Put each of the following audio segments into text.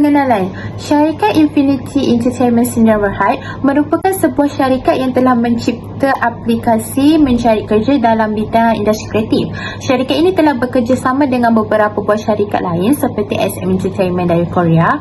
Pengenalan, syarikat Infinity Entertainment Sdn Bhd merupakan sebuah syarikat yang telah mencipta aplikasi mencari kerja dalam bidang industri kreatif. Syarikat ini telah bekerjasama dengan beberapa buah syarikat lain seperti SM Entertainment dari Korea,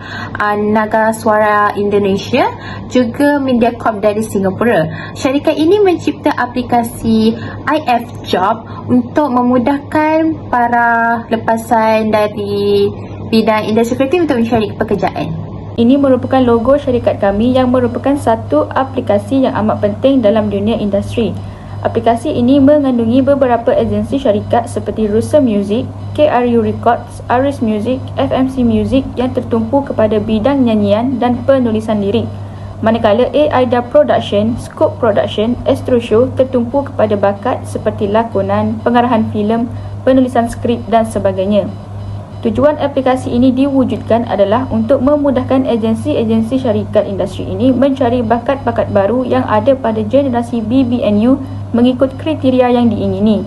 Naga Suara Indonesia, juga Mediacorp dari Singapura. Syarikat ini mencipta aplikasi IF Job untuk memudahkan para lepasan dari bidang industri kreatif untuk mencari pekerjaan. Ini merupakan logo syarikat kami yang merupakan satu aplikasi yang amat penting dalam dunia industri. Aplikasi ini mengandungi beberapa agensi syarikat seperti Rusa Music, KRU Records, Aris Music, FMC Music yang tertumpu kepada bidang nyanyian dan penulisan lirik. Manakala AIDA Production, Scope Production, Astro Show tertumpu kepada bakat seperti lakonan, pengarahan filem, penulisan skrip dan sebagainya. Tujuan aplikasi ini diwujudkan adalah untuk memudahkan agensi-agensi syarikat industri ini mencari bakat-bakat baru yang ada pada generasi BBNU mengikut kriteria yang diingini.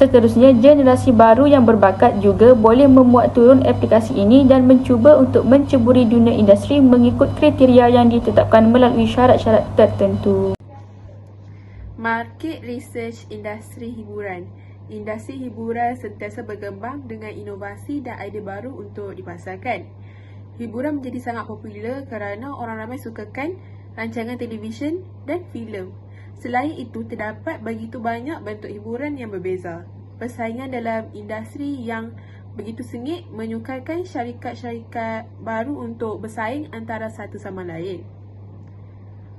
Seterusnya, generasi baru yang berbakat juga boleh memuat turun aplikasi ini dan mencuba untuk menceburi dunia industri mengikut kriteria yang ditetapkan melalui syarat-syarat tertentu. Market Research Industri Hiburan. Industri hiburan sentiasa berkembang dengan inovasi dan idea baru untuk dipasarkan. Hiburan menjadi sangat popular kerana orang ramai sukakan rancangan televisyen dan filem. Selain itu, terdapat begitu banyak bentuk hiburan yang berbeza. Persaingan dalam industri yang begitu sengit menyukarkan syarikat-syarikat baru untuk bersaing antara satu sama lain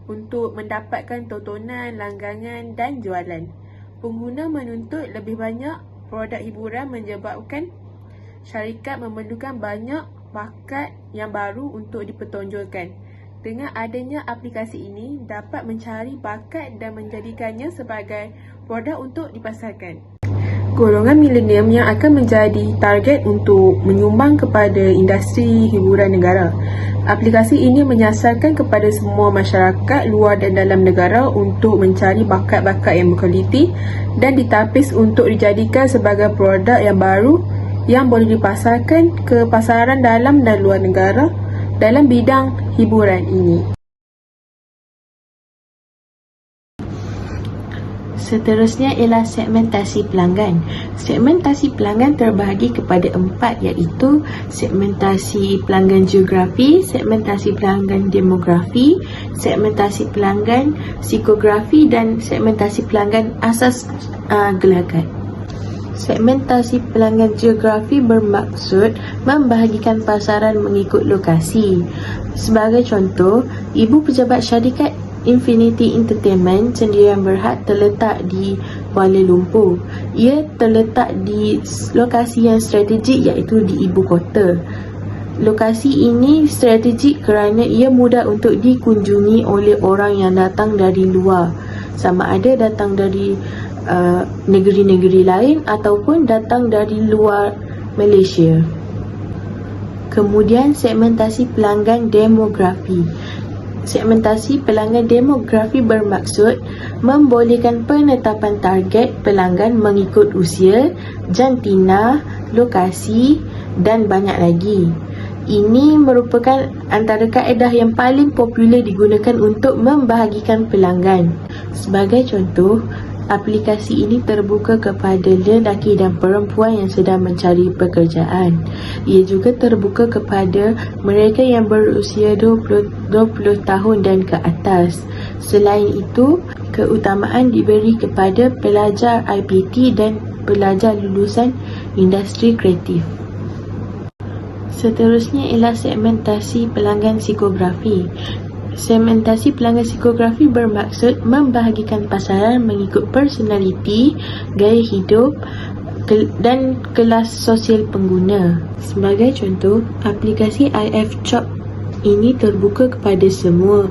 untuk mendapatkan tontonan, langganan dan jualan. Pengguna menuntut lebih banyak produk hiburan menyebabkan syarikat memerlukan banyak bakat yang baru untuk dipertonjolkan. Dengan adanya aplikasi ini, dapat mencari bakat dan menjadikannya sebagai produk untuk dipasarkan. Golongan milenium yang akan menjadi target untuk menyumbang kepada industri hiburan negara. Aplikasi ini menyasarkan kepada semua masyarakat luar dan dalam negara untuk mencari bakat-bakat yang berkualiti dan ditapis untuk dijadikan sebagai produk yang baru yang boleh dipasarkan ke pasaran dalam dan luar negara dalam bidang hiburan ini. Seterusnya ialah segmentasi pelanggan. Segmentasi pelanggan terbahagi kepada 4 iaitu segmentasi pelanggan geografi, segmentasi pelanggan demografi, segmentasi pelanggan psikografi dan segmentasi pelanggan asas gelagat. Segmentasi pelanggan geografi bermaksud membahagikan pasaran mengikut lokasi. Sebagai contoh, ibu pejabat syarikat Infinity Entertainment Sdn Bhd terletak di Kuala Lumpur. Ia terletak di lokasi yang strategik iaitu di ibu kota. Lokasi ini strategik kerana ia mudah untuk dikunjungi oleh orang yang datang dari luar, sama ada datang dari negeri-negeri lain ataupun datang dari luar Malaysia. Kemudian segmentasi pelanggan demografi. Segmentasi pelanggan demografi bermaksud membolehkan penetapan target pelanggan mengikut usia, jantina, lokasi dan banyak lagi. Ini merupakan antara kaedah yang paling popular digunakan untuk membahagikan pelanggan. Sebagai contoh, aplikasi ini terbuka kepada lelaki dan perempuan yang sedang mencari pekerjaan. Ia juga terbuka kepada mereka yang berusia 20 tahun dan ke atas. Selain itu, keutamaan diberi kepada pelajar IPT dan pelajar lulusan industri kreatif. Seterusnya ialah segmentasi pelanggan psikografi. Segmentasi pelanggan psikografi bermaksud membahagikan pasaran mengikut personaliti, gaya hidup dan kelas sosial pengguna. Sebagai contoh, aplikasi IF Job ini terbuka kepada semua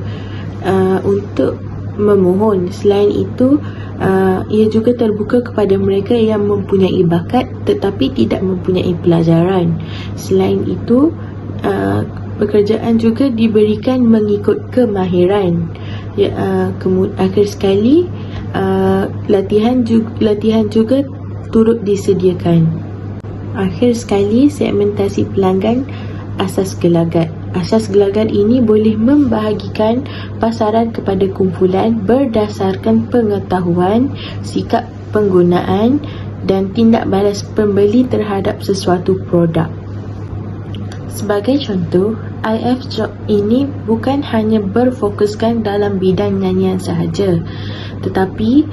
untuk memohon. Selain itu, ia juga terbuka kepada mereka yang mempunyai bakat tetapi tidak mempunyai pelajaran. Selain itu, pekerjaan juga diberikan mengikut kemahiran. Akhir sekali, latihan juga turut disediakan. Akhir sekali, segmentasi pelanggan asas gelagat. Asas gelagat ini boleh membahagikan pasaran kepada kumpulan berdasarkan pengetahuan, sikap penggunaan dan tindak balas pembeli terhadap sesuatu produk. Sebagai contoh, IF Job ini bukan hanya berfokuskan dalam bidang nyanyian sahaja, tetapi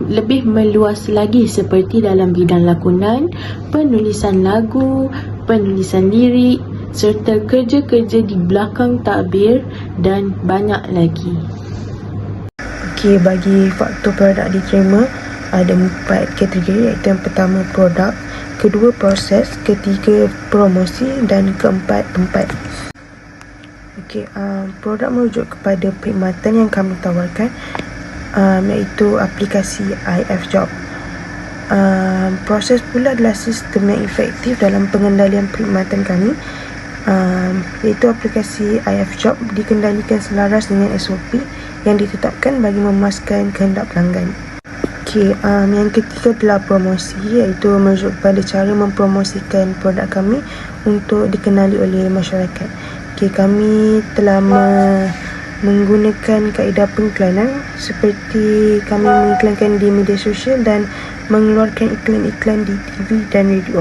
lebih meluas lagi seperti dalam bidang lakonan, penulisan lagu, penulisan lirik serta kerja-kerja di belakang takbir dan banyak lagi. Okey, bagi faktor produk diterima ada 4 kategori, iaitu yang pertama produk, kedua proses, ketiga promosi dan keempat tempat. Okey, produk merujuk kepada perkhidmatan yang kami tawarkan, iaitu aplikasi IF Job. Proses pula adalah sistem yang efektif dalam pengendalian perkhidmatan kami, iaitu aplikasi IF Job dikendalikan selaras dengan SOP yang ditetapkan bagi memuaskan kehendak pelanggan. Okey, yang ketiga adalah promosi, iaitu merujuk kepada cara mempromosikan produk kami untuk dikenali oleh masyarakat. Okey, kami telah menggunakan kaedah pengiklanan seperti kami mengiklankan di media sosial dan mengeluarkan iklan-iklan di TV dan radio.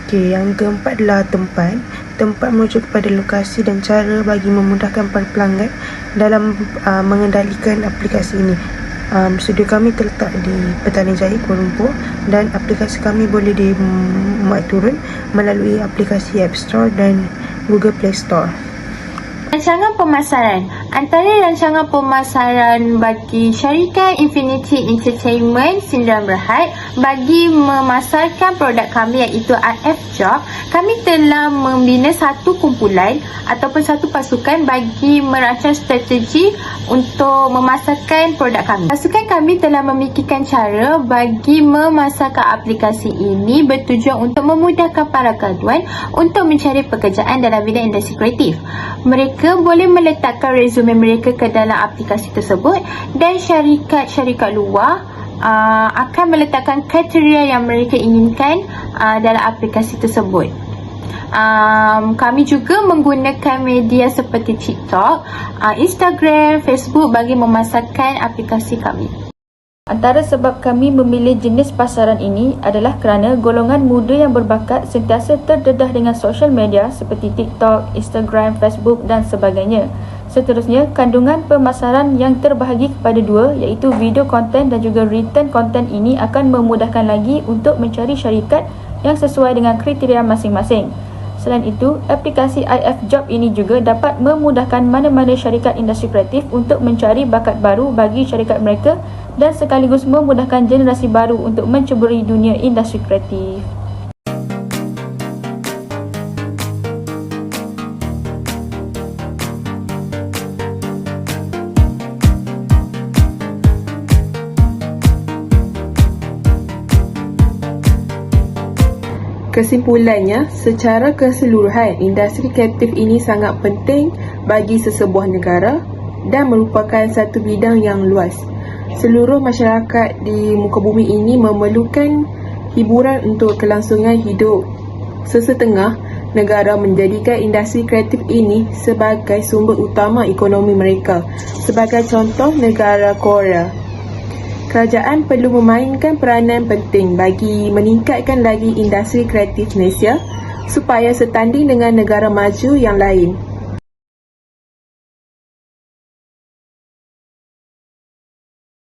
Okey, yang keempat adalah tempat. Tempat merujuk kepada lokasi dan cara bagi memudahkan para pelanggan dalam mengendalikan aplikasi ini. Studio kami terletak di Petaling Jaya, Kuala Lumpur, dan aplikasi kami boleh dimuat turun melalui aplikasi App Store dan Google Play Store. Rancangan pemasaran. Antara rancangan pemasaran bagi syarikat Infinity Entertainment Sdn Bhd bagi memasarkan produk kami iaitu IF Job, kami telah membina satu kumpulan ataupun satu pasukan bagi merancang strategi untuk memasarkan produk kami. Pasukan kami telah memikirkan cara bagi memasarkan aplikasi ini bertujuan untuk memudahkan para graduan untuk mencari pekerjaan dalam bidang industri kreatif. Mereka boleh meletakkan resume mereka ke dalam aplikasi tersebut dan syarikat-syarikat luar akan meletakkan kriteria yang mereka inginkan dalam aplikasi tersebut. Kami juga menggunakan media seperti TikTok, Instagram, Facebook bagi memasarkan aplikasi kami. Antara sebab kami memilih jenis pasaran ini adalah kerana golongan muda yang berbakat sentiasa terdedah dengan sosial media seperti TikTok, Instagram, Facebook dan sebagainya. Seterusnya, kandungan pemasaran yang terbahagi kepada dua, iaitu video konten dan juga written konten ini akan memudahkan lagi untuk mencari syarikat yang sesuai dengan kriteria masing-masing. Selain itu, aplikasi IF Job ini juga dapat memudahkan mana-mana syarikat industri kreatif untuk mencari bakat baru bagi syarikat mereka dan sekaligus memudahkan generasi baru untuk menceburi dunia industri kreatif. Kesimpulannya, secara keseluruhan, industri kreatif ini sangat penting bagi sesebuah negara dan merupakan satu bidang yang luas. Seluruh masyarakat di muka bumi ini memerlukan hiburan untuk kelangsungan hidup. Sesetengah negara menjadikan industri kreatif ini sebagai sumber utama ekonomi mereka. Sebagai contoh, negara Korea. Kerajaan perlu memainkan peranan penting bagi meningkatkan lagi industri kreatif Malaysia supaya setanding dengan negara maju yang lain.